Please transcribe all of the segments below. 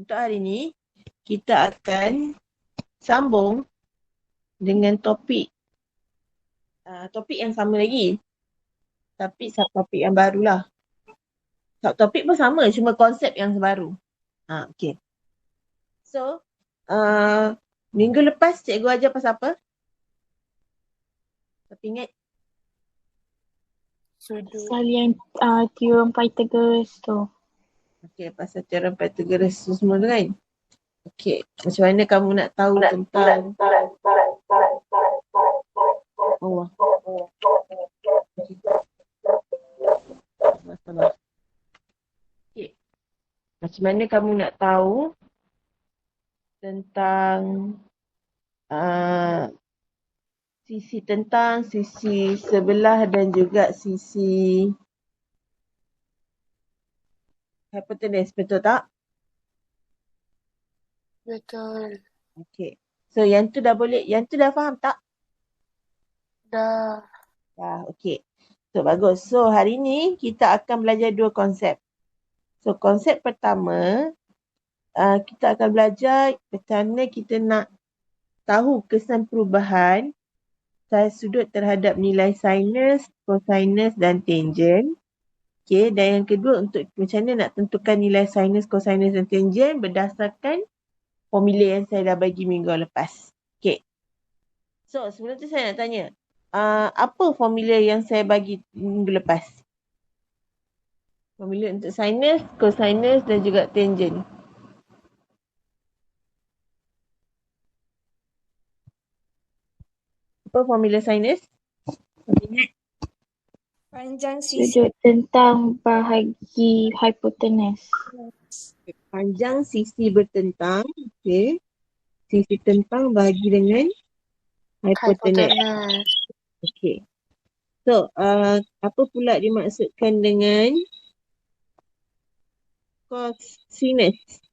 untuk hari ni kita akan sambung dengan topik yang sama lagi. Tapi subtopik yang barulah. Subtopik pun sama, cuma konsep yang baru. Okay. So, minggu lepas cikgu ajar pasal apa? Tapi ingat? Pasal yang teorem Pythagoras tu. Okay, pasal teorem Pythagoras tu semua tu kan? Okay, macam mana kamu nak tahu tentang Allah? Masalah. Okay. Macam mana kamu nak tahu tentang sisi sebelah dan juga sisi hypotenuse, betul tak? Betul. Okay. So yang tu dah faham tak? Dah. Okay. So bagus. So hari ni kita akan belajar dua konsep. So konsep pertama, kita akan belajar macam mana kita nak tahu kesan perubahan saiz sudut terhadap nilai sinus, cosinus dan tangent. Okay, dan yang kedua untuk macam mana nak tentukan nilai sinus, cosinus dan tangent berdasarkan formula yang saya dah bagi minggu lepas. Okay. So sebelum tu saya nak tanya, apa formula yang saya bagi minggu lepas? Formula untuk sinus, cosinus dan juga tangent. Apa formula sinus? Ingat? Panjang sisi. Sudut tentang bahagi hypotenuse. Panjang sisi bertentang. Okay. Sisi tentang bahagi dengan hypotenuse. Okay. So, apa pula dimaksudkan dengan cosinus?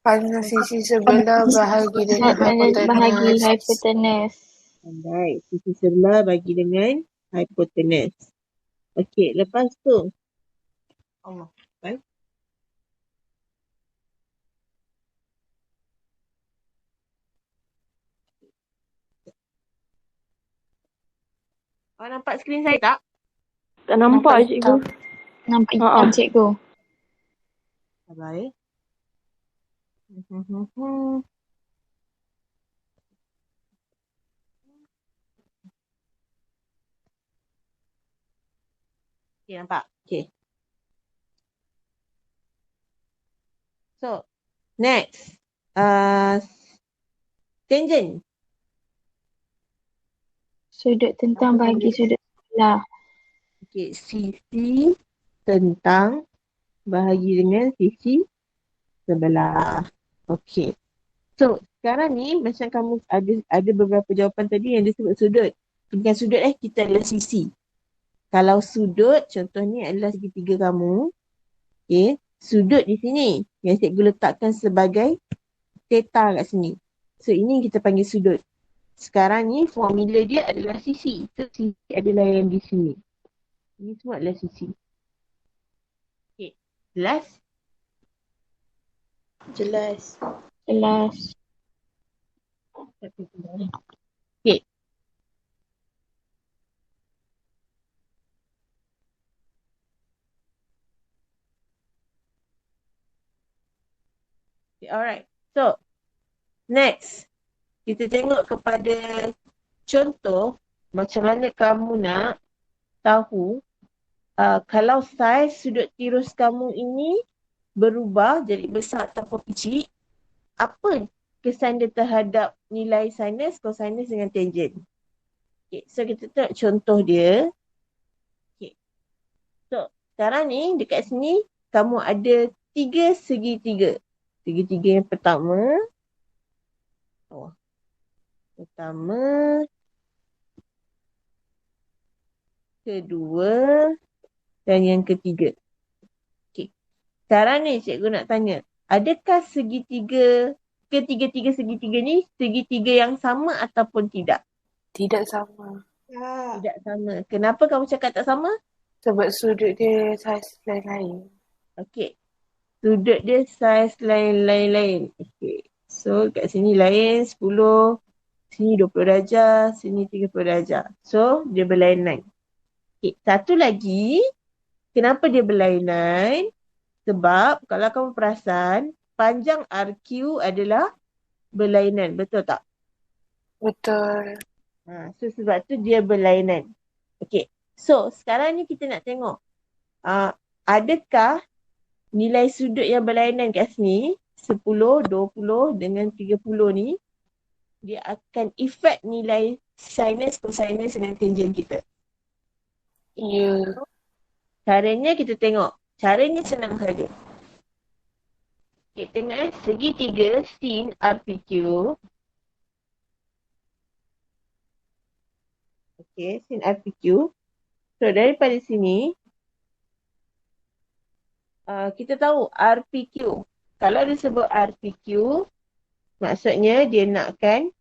Panjang sisi sebelah bahagi dengan Bahagi hypotenuse. hypotenuse. Baik, sisi sebelah bagi dengan hypotenuse. Okey, lepas tu. Allah. Baik. Awak nampak skrin saya tak? Tak nampak cikgu. Nampak hitam cikgu. Sabar ya. Okay, nampak? Okay. So, next. Tangent. Sudut tentang bahagi sudut sebelah. Okay, sisi tentang bahagi dengan sisi sebelah. Okay. So, sekarang ni macam kamu ada beberapa jawapan tadi yang disebut sudut. Bukan sudut kita adalah sisi. Kalau sudut, contohnya adalah segitiga kamu. Okay. Sudut di sini yang cikgu letakkan sebagai theta kat sini. So, ini kita panggil sudut. Sekarang ni formula dia adalah sisi. So, sisi adalah yang di sini. Ini semua adalah sisi. Okay. Jelas? Jelas. Okay. Alright. So, next. Kita tengok kepada contoh macam mana kamu nak tahu kalau saiz sudut tirus kamu ini berubah jadi besar ataupun kecil, apa kesan dia terhadap nilai sinus, cosinus dengan tangent. Okay, so kita tengok contoh dia. Okay. So, sekarang ni dekat sini kamu ada 3 segitiga. Segitiga yang pertama. Kedua dan yang ketiga. Okay. Sekarang ni cikgu nak tanya, adakah ketiga-tiga segitiga ni segitiga yang sama ataupun tidak? Tidak sama. Tidak sama. Kenapa kamu cakap tak sama? Sebab sudut dia saiz lain-lain. Okey. sudut dia saiz lain-lain. Okay. So kat sini lain 10, sini 20 darjah, sini 30 darjah. So dia berlainan. Okay. Satu lagi, kenapa dia berlainan? Sebab kalau kamu perasan, panjang RQ adalah berlainan. Betul tak? Betul. So sebab tu dia berlainan. Okay. So sekarang ni kita nak tengok. Adakah nilai sudut yang berlainan kat sini 10, 20 dengan 30 ni dia akan efek nilai sinus, cosinus dan tangent kita. Ya. Caranya kita tengok. Caranya senang saja. Okay, tengok segitiga sin RPQ. Okay, sin RPQ. So daripada sini kita tahu RPQ. Kalau disebut RPQ, maksudnya dia nakkan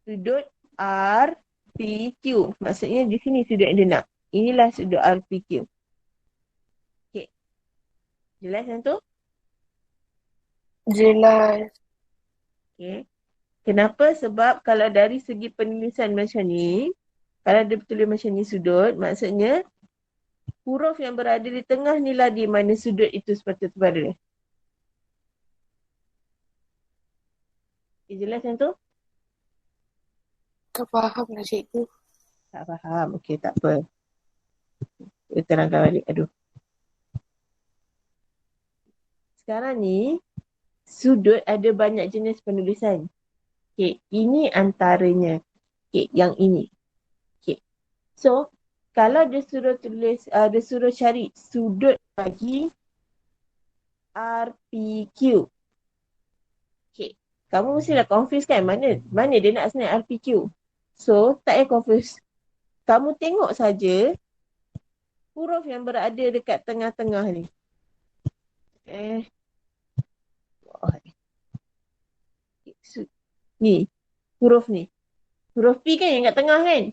sudut RPQ. Maksudnya di sini sudut yang dia nak. Inilah sudut RPQ. Okay. Jelas yang tu? Jelas. Okay. Kenapa? Sebab kalau dari segi penulisan macam ni, kalau dia bertulis macam ni sudut, maksudnya huruf yang berada di tengah ni lah di mana sudut itu sepatutnya berada. Okay, jelas yang tu? Tak faham lah cikgu. Tak faham. Okey, tak apa. Kita terangkan balik. Aduh. Sekarang ni, sudut ada banyak jenis penulisan. Okey, ini antaranya. Okey, yang ini. Okey. So, kalau dia suruh tulis, dia suruh cari sudut bagi RPQ. Okey. Kamu mestilah confuse kan mana dia nak sebenarnya RPQ. So, tak payah confuse. Kamu tengok saja huruf yang berada dekat tengah-tengah ni. Ni, huruf ni. Huruf P kan yang kat tengah kan?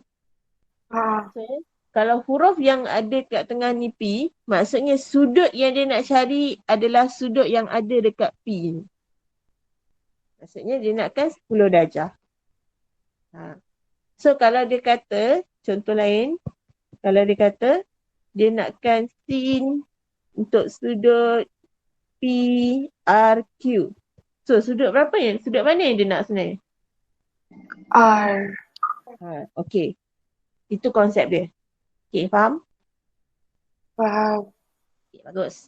So, kalau huruf yang ada kat tengah ni P, maksudnya sudut yang dia nak cari adalah sudut yang ada dekat P ni. Maksudnya dia nakkan 10 darjah. So kalau dia kata, contoh lain, kalau dia kata dia nakkan sin untuk sudut PRQ. So sudut berapa yang? Sudut mana yang dia nak sebenarnya? R. Okay. Itu konsep dia. Okay, faham? Faham. Okay, bagus.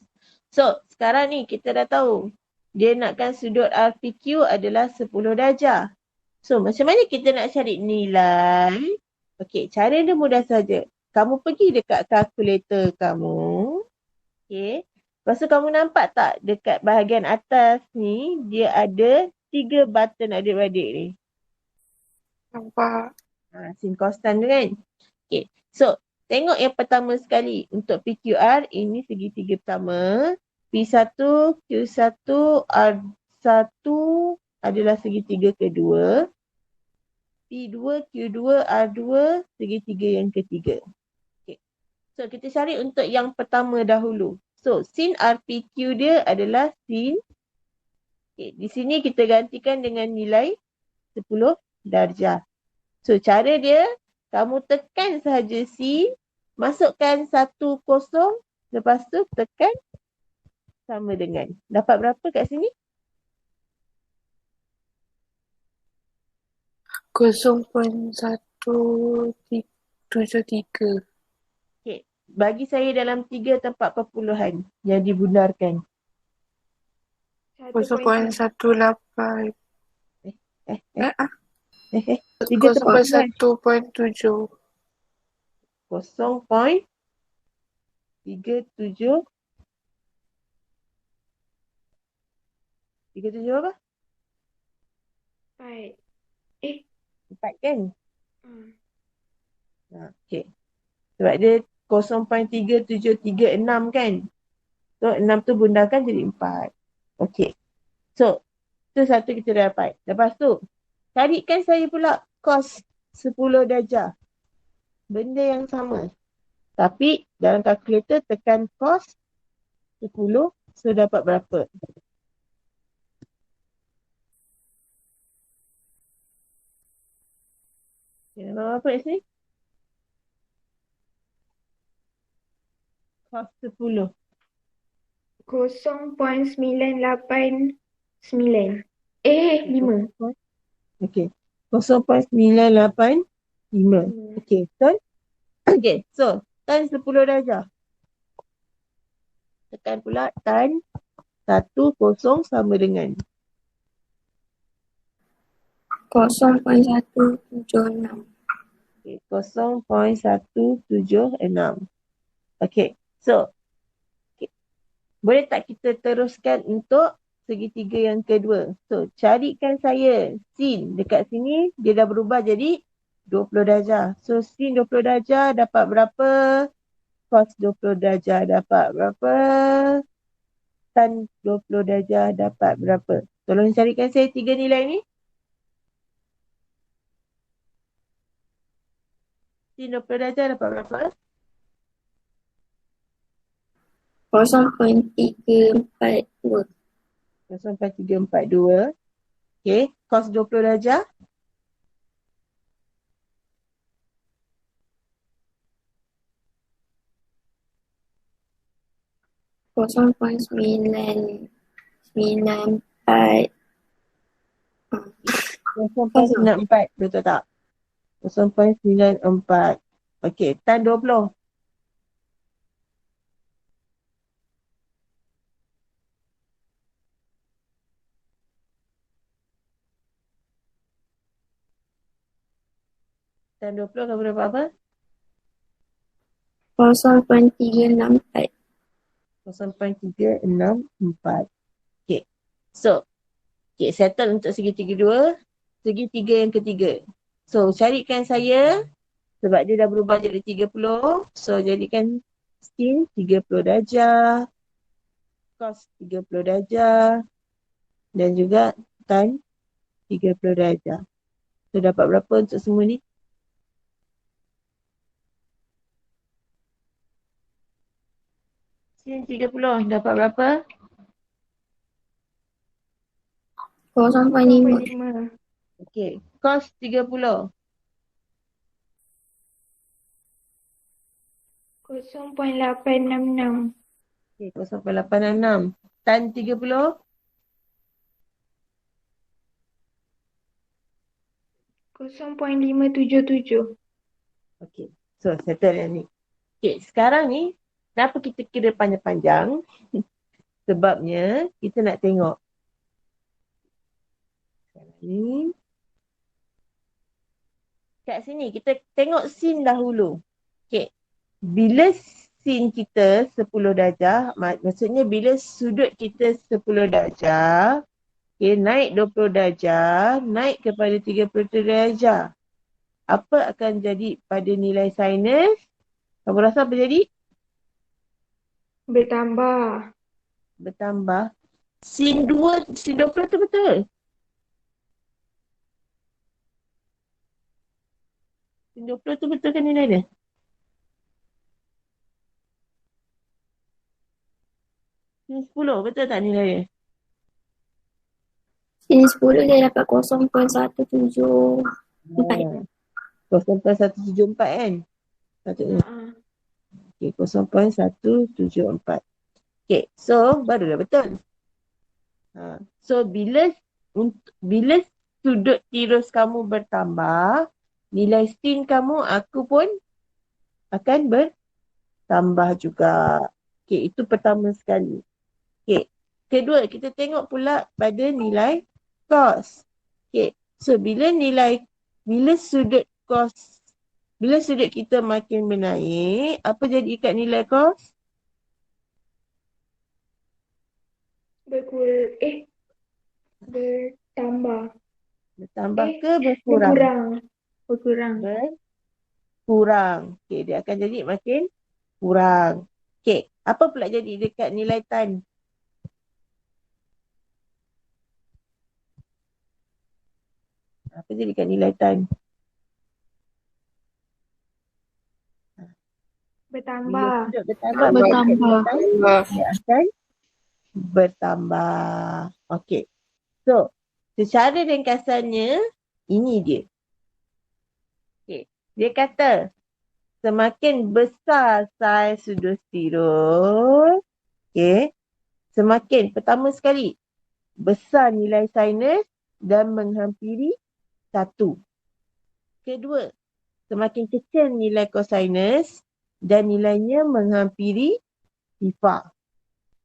So sekarang ni kita dah tahu dia nakkan sudut RPQ adalah 10 darjah. So macam mana kita nak cari nilai? Okay, cara dia mudah saja. Kamu pergi dekat kalkulator kamu. Okay. Lepas tu kamu nampak tak dekat bahagian atas ni, dia ada 3 button adik-beradik ni. Nampak. Sin konstan tu kan. Okay. So, tengok yang pertama sekali. Untuk PQR, ini segitiga pertama. P1, Q1, R1 adalah segitiga kedua. P2, Q2, R2, segitiga yang ketiga. Okay. So, kita cari untuk yang pertama dahulu. So, sin RPQ dia adalah sin. Okay. Di sini kita gantikan dengan nilai 10 darjah. So, cara dia, kamu tekan sahaja sin, masukkan 1, 0, lepas tu tekan sama dengan. Dapat berapa kat sini? 0.173. Okay. Bagi saya dalam 3 tempat perpuluhan yang dibundarkan. 0.18. 3 tempat perpuluhan. 0.1.7. 0.37. 37 apa? 4 kan? Okay. Sebab dia 0.3736 kan? So 6 tu bundarkan jadi 4. Okay. So, tu satu kita dah dapat. Lepas tu, carikan saya pula cos 10 darjah. Benda yang sama. Tapi dalam kalkulator tekan cos 10. So, dapat berapa? Okay, dapat berapa kat sini? Kos 10. 0.989. 5. Okay. 0.985. Okay, betul? Okay, so tan 10 darjah. Tekan pula tan 10 sama dengan 0.176. okay, 0.176. Okay, so okay. Boleh tak kita teruskan untuk segitiga yang kedua? So, carikan saya sin dekat sini, dia dah berubah jadi 20 darjah. So, sin 20 darjah dapat berapa? Cos 20 darjah dapat berapa? Tan 20 darjah dapat berapa? Tolong carikan saya tiga nilai ni. Sin 20 darjah dapat berapa? 0.342. 0.342. Okay. Cos 20 darjah. 0.994. 0.94. Betul tak? 0.94. Okay. Tan 20. Tan 20 akan berapa apa? 0.364. 0.364. Okay. So, okay, settle untuk segitiga dua. Segitiga yang ketiga. So, carikan saya sebab dia dah berubah jadi 30. So, jadikan sin 30 darjah. Cos 30 darjah. Dan juga tan 30 darjah. So, dapat berapa untuk semua ni? Sin 30 dapat berapa? 0.5. 5. Okay. Cos 30. 0.866. Okay. 0.866. Tan 30. 0.577. Okay. So, settle yang ni. Okay. Sekarang ni, kenapa kita kira panjang-panjang? Sebabnya, kita nak tengok. Sekarang ni. Kat sini, kita tengok sin dahulu. Okay. Bila sin kita 10 darjah, maksudnya bila sudut kita 10 darjah, okay, naik 20 darjah, naik kepada 30 darjah. Apa akan jadi pada nilai sinus? Kamu rasa apa jadi? Bertambah. Bertambah. Sin 20 tu betul. Sin 20 tu betul kan nilai dia? Sin 10 betul tak nilai dia? Sini 10 dia dapat 0.174. 0.174 kan? Patutnya. Okay, 0.174. Okay, so barulah betul. So bila sudut tirus kamu bertambah, nilai sin kamu aku pun akan bertambah juga. Okay, itu pertama sekali. Okay, kedua kita tengok pula pada nilai cos. Okay, so bila sudut cos, bila sudut kita makin menaik, apa jadi ikat nilai cos? Bertambah. Bertambah ke berkurang? Berkurang. Berkurang. Okay, dia akan jadi makin kurang. Okay, apa pula jadi dekat nilai tan? Apa jadi dekat nilai tan? Bertambah. sudut bertambah, Bertambah. dia akan bertambah. Okey. So, secara ringkasannya, ini dia. Okey. Dia kata, semakin besar saiz sudut spirol, okey, semakin pertama sekali, besar nilai sinus dan menghampiri 1. Kedua, semakin kecil nilai kosinus dan nilainya menghampiri sifar.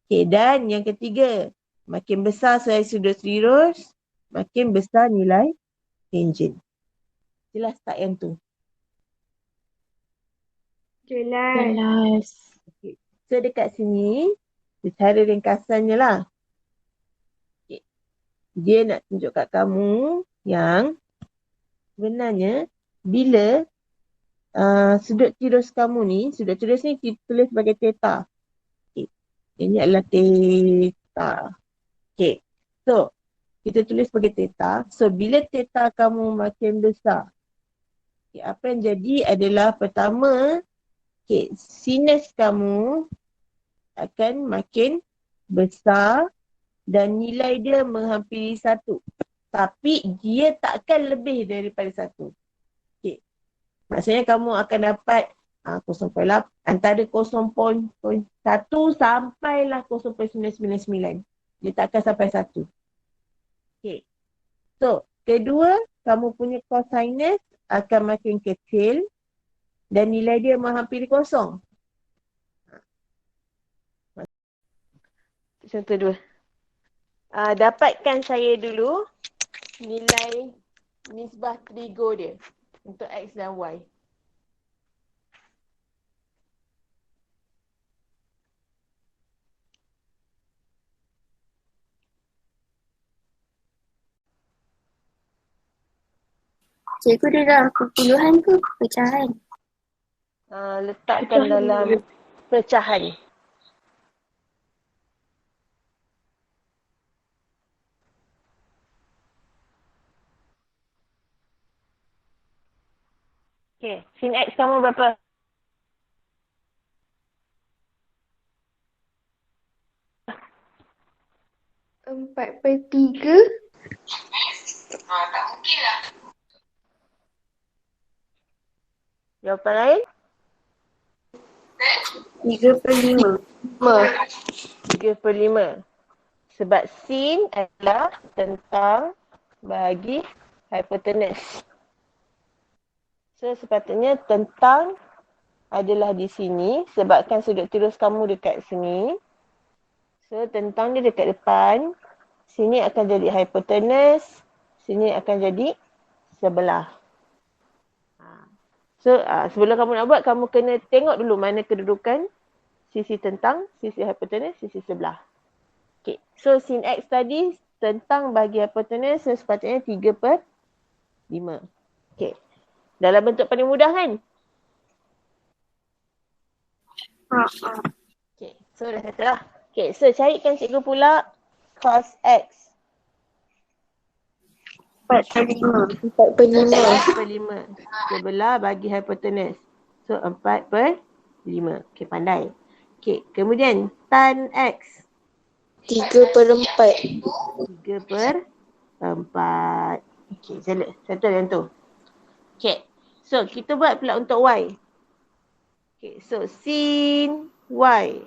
Okey, dan yang ketiga, makin besar saiz sudut spirol, makin besar nilai tangent. Jelas tak yang tu? Jelas. Jelas. Okay. So dekat sini, secara ringkasannya lah. Okay. Dia nak tunjuk kat kamu yang sebenarnya bila sudut tirus kamu ni, sudut tirus ni ditulis sebagai theta. Okay. Ini adalah theta. Okay. So, kita tulis sebagai theta. So, bila theta kamu makin besar, okay, apa yang jadi adalah pertama, okay, sinus kamu akan makin besar dan nilai dia menghampiri 1. Tapi dia takkan lebih daripada 1. Okay. Maksudnya kamu akan dapat 0.8, antara 0.1 sampailah 0.999. Dia takkan sampai 1. Okay. So, kedua, kamu punya cosinus akan makin kecil dan nilai dia menghampiri 0. Contoh dua. Dapatkan saya dulu nilai nisbah trigo dia untuk X dan Y. Cikgu dia dalam perpuluhan ke pecahan? Letakkan dalam pecahan. Okay, sin X kamu berapa? Empat per 3. Jawapan lain? 3/5. 3/5. Sebab sin adalah tentang bahagi hypotenus. So, sepatutnya tentang adalah di sini sebabkan sudut tirus kamu dekat sini. So, tentang dia dekat depan. Sini akan jadi hypotenus. Sini akan jadi sebelah. So, sebelum kamu nak buat, kamu kena tengok dulu mana kedudukan sisi tentang, sisi hypotenus, sisi sebelah. Okay. So, sin X tadi tentang bagi hypotenus, so sepatutnya 3/5. Okay. Dalam bentuk paling mudah kan? Okay. So, dah settle lah. Okay. So, carikan cikgu pula cos X. 4/5. 4/5. Sebelah bagi hypotenus. So, 4/5. Okay, pandai. Okay, kemudian tan X. 3/4. 3/4. Okay, settle yang tu. Okay, so kita buat pula untuk Y. Okay, so sin Y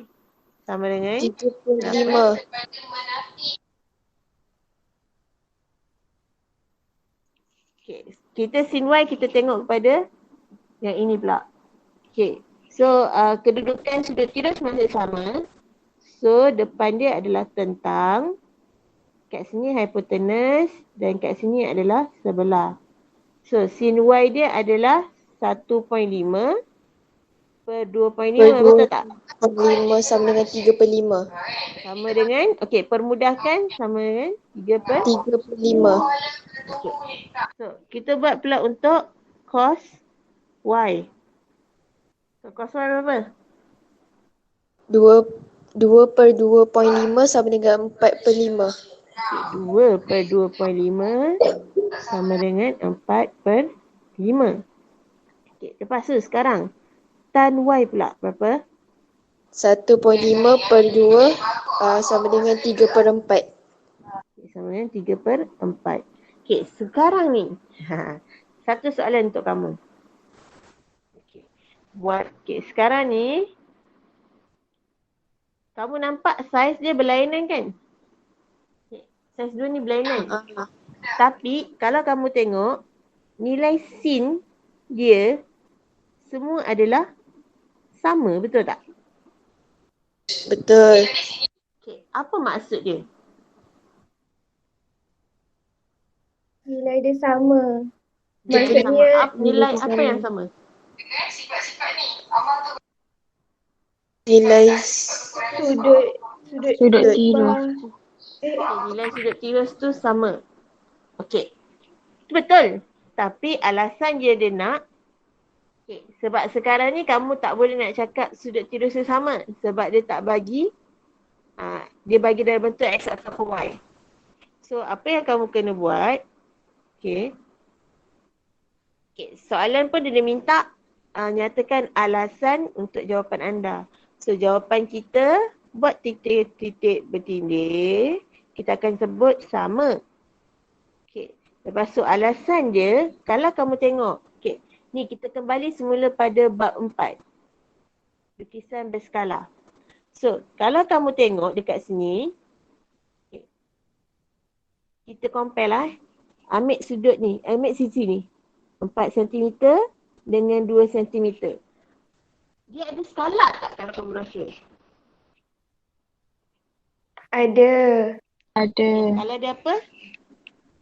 sama dengan 3/5. Okay, kita sin Y kita tengok kepada yang ini pula. Okay, so kedudukan sudut tirus masih sama. So depan dia adalah tentang, kat sini hypotenus dan kat sini adalah sebelah. So sin Y dia adalah 1.5 per 2.5, betul tak? 5 sama dengan 3/5. Sama dengan, okay, permudahkan sama dengan 3/5. Okay. So, kita buat pula untuk cos Y. So, cos Y berapa? 2/2.5 sama dengan 4/5. Okay, 2/2.5 sama dengan 4/5. Okay, lepas tu sekarang, tan Y pula berapa? 1.5 per 2 sama dengan 3/4. Sama dengan 3/4. Okey, sekarang ni. Satu soalan untuk kamu. Okey. Sekarang ni. Kamu nampak saiz dia berlainan kan? Okay. Saiz dua ni berlainan. Tapi kalau kamu tengok. Nilai sin dia. Semua adalah sama, betul tak? Betul. Okay. Apa maksud dia? Nilai dia sama. Dia Maksudnya sama. Nilai apa yang sama? Nilai Sudut sudut tirus. Okay, nilai sudut tirus tu sama. Okey. Itu betul. Tapi alasan dia nak. Okay. Sebab sekarang ni kamu tak boleh nak cakap sudut tirus tu sama. Sebab dia tak bagi. Dia bagi dalam bentuk X ataupun Y. So apa yang kamu kena buat. Okay. Soalan pun dia minta nyatakan alasan untuk jawapan anda. So jawapan kita buat titik-titik bertindih. Kita akan sebut sama. Okay. Lepas tu alasan dia, kalau kamu tengok. Okay. Ni kita kembali semula pada bab 4. Lukisan berskala. So kalau kamu tengok dekat sini. Okay. Kita compare lah. Ambil sudut ni, ambil sisi ni. 4 cm dengan 2 cm. Dia ada skala tak kalau kamu rasa? ada. Kalau ada apa?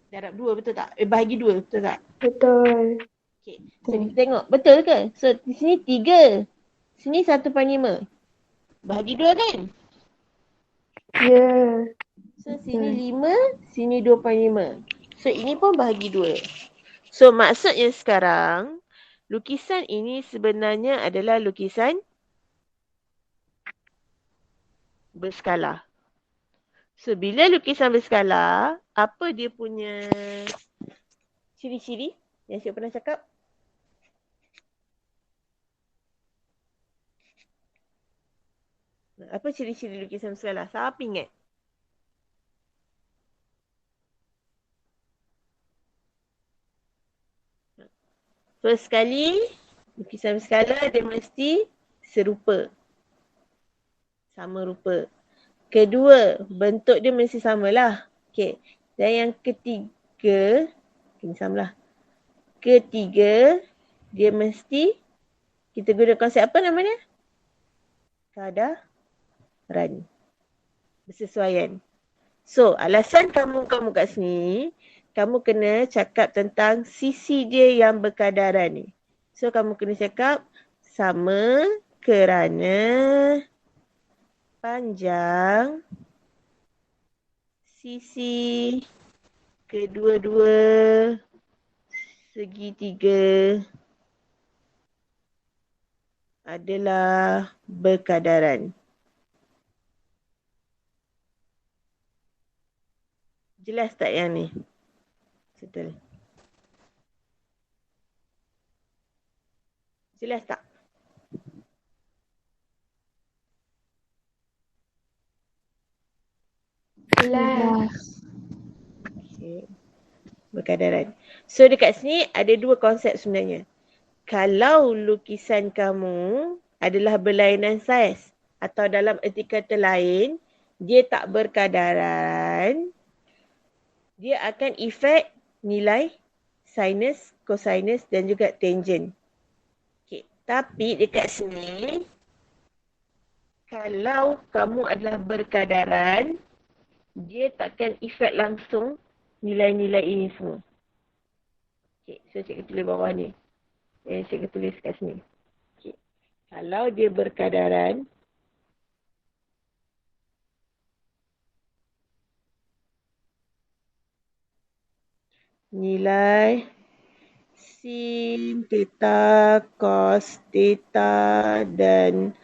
Darab 2 betul tak? Bahagi 2 betul tak? Betul. Okay. So kita tengok betul ke? So di sini 3. Sini 1/5. Bahagi 2 kan? Ya. So sini 5, sini 2/5. So ini pun bahagi 2. So maksudnya sekarang lukisan ini sebenarnya adalah lukisan berskala. So, bila lukisan berskala, apa dia punya ciri-ciri yang saya pernah cakap? Apa ciri-ciri lukisan berskala? Siapa ingat? First sekali, lukisan berskala dia mesti serupa. Sama rupa. Kedua, bentuk dia mesti samalah. Okay. Dan yang ketiga, ini samalah. Ketiga, dia mesti, kita guna konsep apa namanya? Kadaran. Bersesuaian. So, alasan kamu kat sini, kamu kena cakap tentang sisi dia yang berkadaran ni. So, kamu kena cakap sama kerana panjang sisi kedua-dua segitiga adalah berkadaran. Jelas tak yang ni? Betul. Jelas tak? Jelas. Okay. Berkadaran. So dekat sini ada dua konsep sebenarnya. Kalau lukisan kamu adalah berlainan saiz atau dalam erti kata lain, dia tak berkadaran, dia akan efek nilai sinus, cosinus dan juga tangent. Okay. Tapi dekat sini, kalau kamu adalah berkadaran, dia takkan efek langsung nilai-nilai ini semua. Okay. So cikgu tulis bawah ni. Cikgu tulis kat sini. Okay. Kalau dia berkadaran, nilai sin, theta, cos, theta dan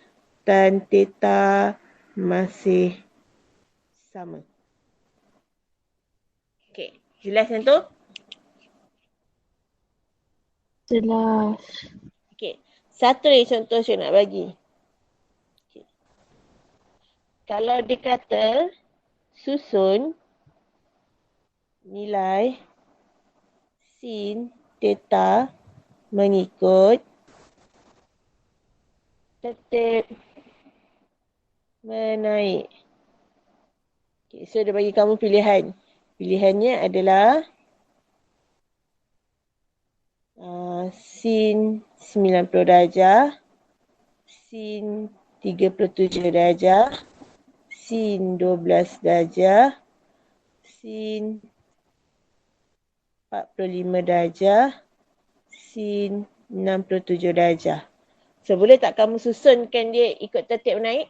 tan theta masih sama. Okay. Jelas yang tu? Jelas. Okay. Satu lagi contoh saya nak bagi. Okay. Kalau dia kata susun nilai sin theta mengikut tertib menaik. Okay, so dia bagi kamu pilihan. Pilihannya adalah sin 90 darjah, sin 37 darjah, sin 12 darjah, sin 45 darjah, sin 67 darjah. So, boleh tak kamu susunkan dia ikut tertib naik?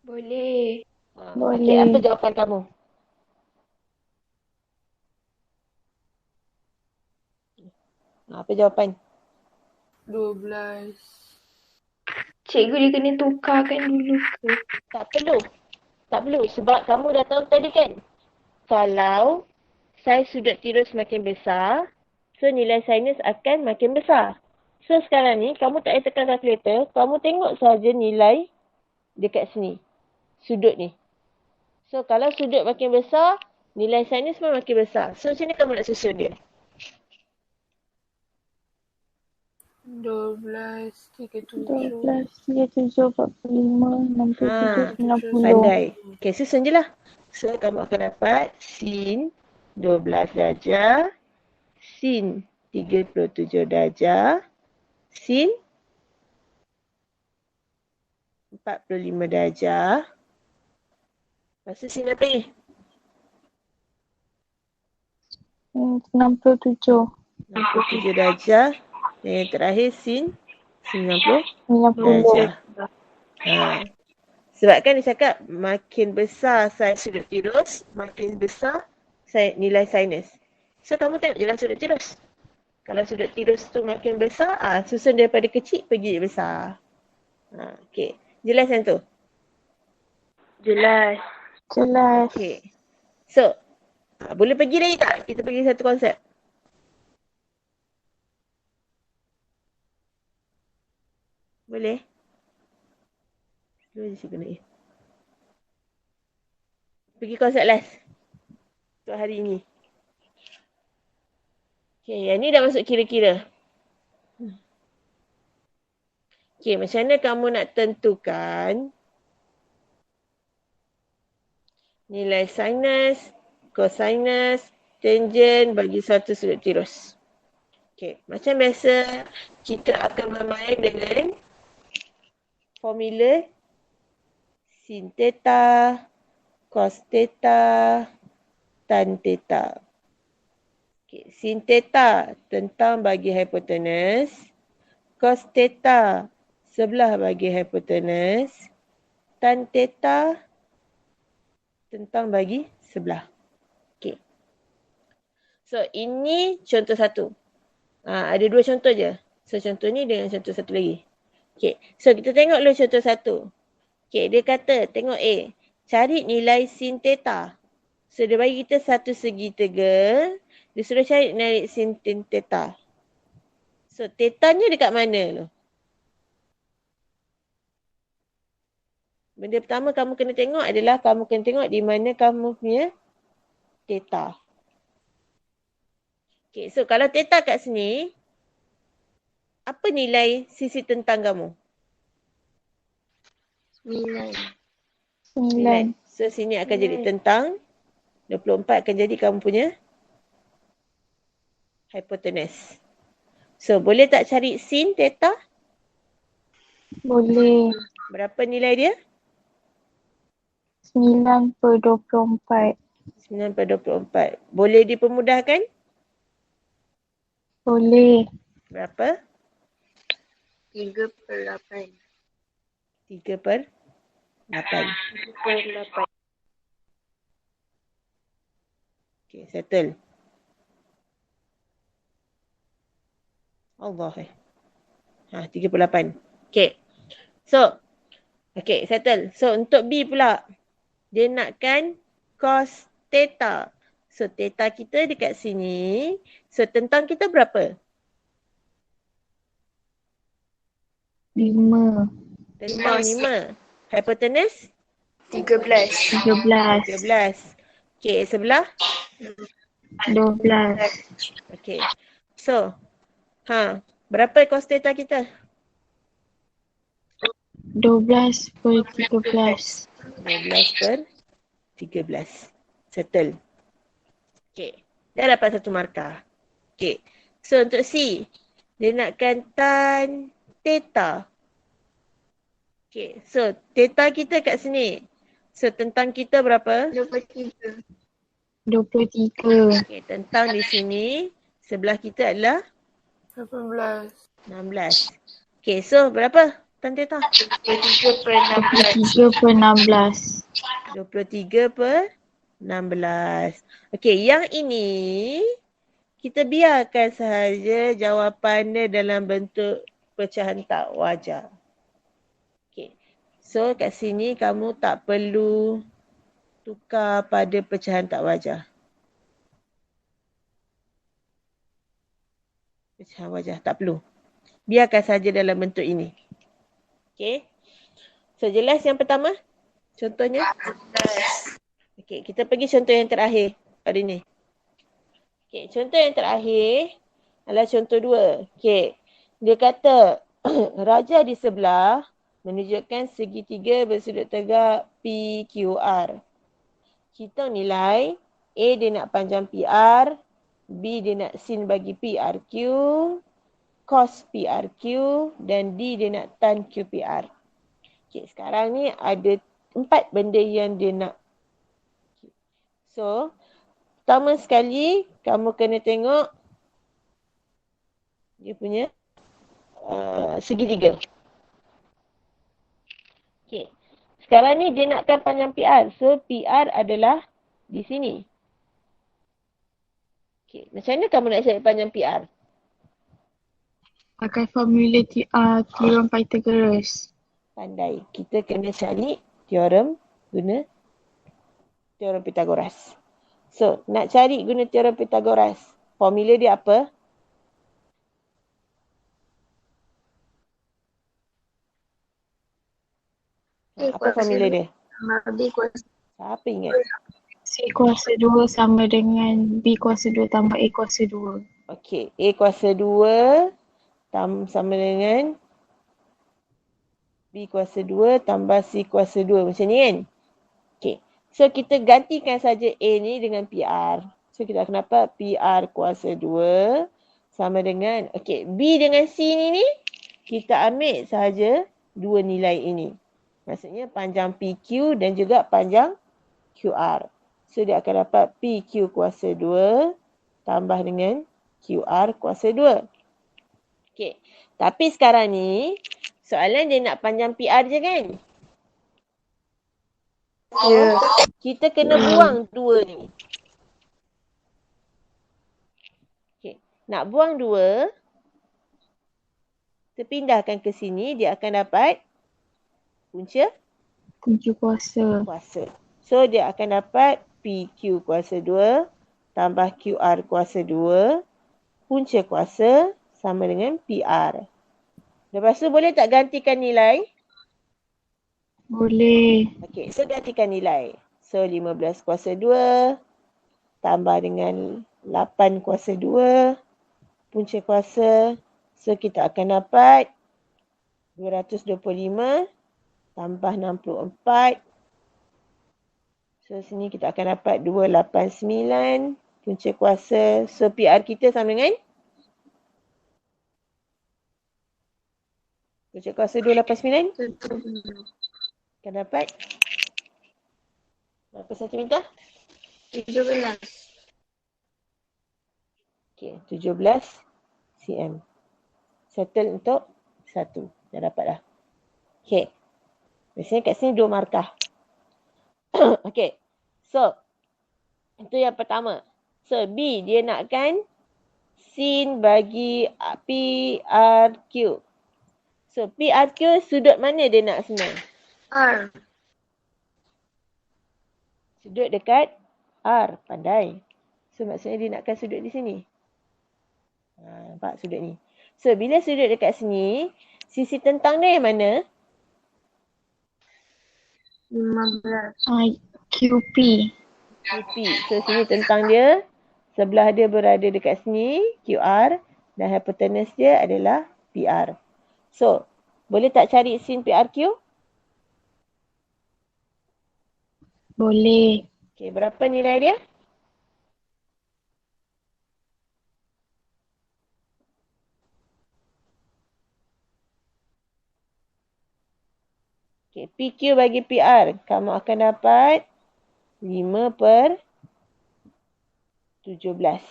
Boleh. Okey, apa jawapan kamu? Apa jawapan? 12. Cikgu dia kena tukarkan dulu ke? Tak perlu. Tak perlu sebab kamu dah tahu tadi kan. Kalau saiz sudut tirus makin besar, so nilai sinus akan makin besar. So sekarang ni kamu tak payah tekan kalkulator, kamu tengok saja nilai dekat sini. Sudut ni. So kalau sudut makin besar, nilai sinus pun makin besar. So macam mana kamu nak susun dia? 12, 37. 12, 37, 45, 67, 90. Pandai. Okay, susun je lah. So, kamu akan dapat sin 12 darjah, sin 37 darjah, sin 45 darjah. Lepas tu sin apa ni? 67. 67 darjah. Dan yang terakhir sin 90 90. darjah. Sebab kan dia cakap makin besar saiz sudut tirus, makin besar nilai sinus. So kamu tengok je lah sudut tirus. Kalau sudut tirus tu makin besar, susun daripada kecil pergi besar. Okay. Jelas yang tu? Jelas. Jelas. Okay. So, boleh pergi lagi tak? Kita pergi satu konsep. Boleh? Dua je cikgu nak. Pergi konsep last. Untuk hari ini. Okay, yang ni dah masuk kira-kira. Okay, macam mana kamu nak tentukan nilai sinus, cosinus, tangent bagi satu sudut tirus? Okay, macam biasa kita akan bermain dengan formula sin theta, cos theta, tan theta. Okay, sin theta tentang bagi hipotenus, cos theta sebelah bagi hipotenus, tan theta tentang bagi sebelah. Okay. So, ini contoh satu. Ada dua contoh je. So, contoh ni dengan contoh satu lagi. Okay. So, kita tengok dulu contoh satu. Okay, dia kata, tengok A. Cari nilai sin theta. So, dia bagi kita satu segitiga. Dia suruh cari nilai sin theta. So, theta-nya dekat mana tu? Benda pertama kamu kena tengok adalah kamu kena tengok di mana kamu punya theta. Okay, so kalau theta kat sini, apa nilai sisi tentang kamu? 9. 9. So sini akan jadi tentang, 24 akan jadi kamu punya hypotenuse. So boleh tak cari sin theta? Boleh. Berapa nilai dia? 9/24. 9/24. Boleh dipermudahkan? Boleh. Berapa? 3/8. 3/8. 3/8. Okay, settle. Allah 38. Okay. So, okay, settle. So, untuk B pula, dia nakkan cos theta. So, theta kita dekat sini. So, tentang kita berapa? 5. Tentang 5. Hypotenuse? 13. 13. 13. Okey, sebelah? 12. Okey. So, berapa cos theta kita? 12 per 13. 12 per 13. Settle. Okey. Dah dapat satu markah. Okey. So, untuk C, dia nakkan tan theta. Okey. So, theta kita kat sini. So, tentang kita berapa? 23. 23. Okey, tentang di sini. Sebelah kita adalah 18. 16. Okey, so berapa tan theta? 23 per 16. 23 per 16. 23 per 16. Okey, yang ini kita biarkan sahaja jawapannya dalam bentuk pecahan tak wajar. Okey. So kat sini kamu tak perlu tukar pada pecahan tak wajar. Pecahan wajar tak perlu. Biarkan saja dalam bentuk ini. Okey. So jelas yang pertama? Contohnya? Okey, kita pergi contoh yang terakhir hari ni. Okey, contoh yang terakhir adalah contoh 2. Okey, dia kata raja di sebelah menunjukkan segitiga bersudut tegak PQR. Kita nilai A dia nak panjang PR, B dia nak sin bagi PRQ, cos PRQ dan D dia nak tan QPR. Okey, sekarang ni ada 4 benda yang dia nak. So, pertama sekali kamu kena tengok dia punya segitiga. Okey. Sekarang ni dia nakkan panjang PR. So, PR adalah di sini. Okey. Macam mana kamu nak cari panjang PR? Pakai formula teorem Pythagoras. Pandai. Kita kena cari guna teorem Pythagoras. So, nak cari guna teorem Pythagoras. Formula dia apa? Apa formula dia? Siapa ingat? C kuasa 2 sama dengan B kuasa 2 tambah A kuasa 2. Okey. A kuasa 2 sama dengan B kuasa 2 tambah C kuasa 2. Macam ni kan? Okey. So, kita gantikan saja A ni dengan PR. So, kita akan dapat PR kuasa 2 sama dengan, okey, B dengan C ni kita ambil sahaja dua nilai ini. Maksudnya panjang PQ dan juga panjang QR. So, dia akan dapat PQ kuasa 2 tambah dengan QR kuasa 2. Okey. Tapi sekarang ni, soalan dia nak panjang PR je kan? Ya. Kita kena buang 2 ni. Okey. Nak buang 2, kita pindahkan ke sini, dia akan dapat punca kuasa. So, dia akan dapat PQ kuasa 2 tambah QR kuasa 2 punca kuasa sama dengan PR. Lepas tu boleh tak gantikan nilai? Boleh. Okey, so gantikan nilai. So, 15 kuasa 2 tambah dengan 8 kuasa 2 punca kuasa. So, kita akan dapat 225 tambah 64. So, sini kita akan dapat 289 punca kuasa. So, PR kita sama dengan punca kuasa 289. Akan dapat berapa sentimeter? 17. Okey, 17 cm. Settle untuk 1. Dah dapat dah. Okey. Biasanya kat sini 2 markah. Okey. So, itu yang pertama. So, B dia nakkan sin bagi PRQ. So, PRQ sudut mana dia nak senang? R. Sudut dekat R. Pandai. So, maksudnya dia nakkan sudut di sini. Nampak sudut ni. So, bila sudut dekat sini, Sisi tentang dia yang mana? 15. QP. QP. So sini tentang dia. Sebelah dia berada dekat sini, QR. Dan hypotenuse dia adalah PR. So, boleh tak cari sin PRQ? Boleh. Okey, berapa nilai dia? Okey, PQ bagi PR. Kamu akan dapat 5/17.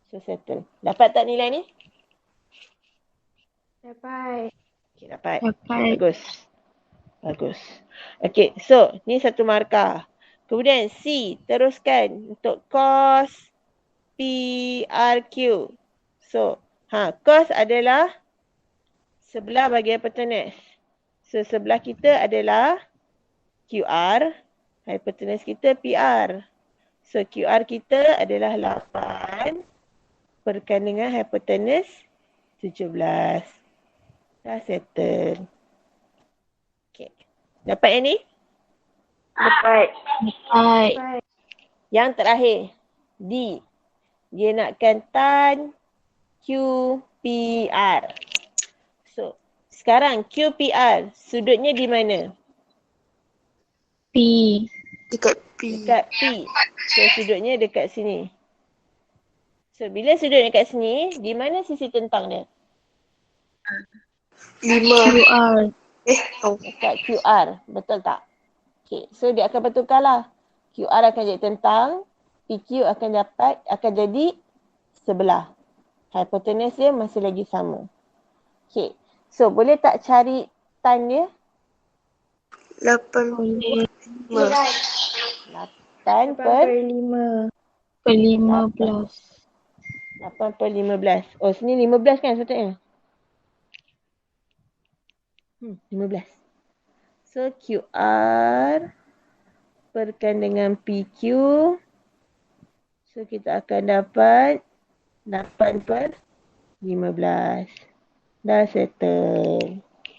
So, settle. Dapat tak nilai ni? Dapat. Okey, dapat. Dapat. Bagus. Bagus. Okey, so ni satu markah. Kemudian C, teruskan untuk cos PRQ. So, cos adalah sebelah bagi hypotenuse. So, sebelah kita adalah QR, hypotenuse kita PR. So, QR kita adalah 8 perkan dengan hypotenuse 17. Dah settle. Okay. Dapat yang ni? Dapat. Dapat. Yang terakhir, D. Dia nakkan tan QPR. So, sekarang QPR, sudutnya di mana? P. Dekat P. Dekat P. So, sudutnya dekat sini. So, bila sudut dekat sini, di mana sisi tentang dia? 5. QR. Dekat QR. Betul tak? Okay. So, dia akan bertukarlah. QR akan jadi tentang. PQ akan jadi sebelah. Hypotenuse dia masih lagi sama. Okay. So, boleh tak cari tan dia? 8. Boleh. 8 per 5. Per 15. 8/15. Oh, sini 15 kan sepatutnya? 15. So, QR perkan dengan PQ. So, kita akan dapat 8/15. Dah settle.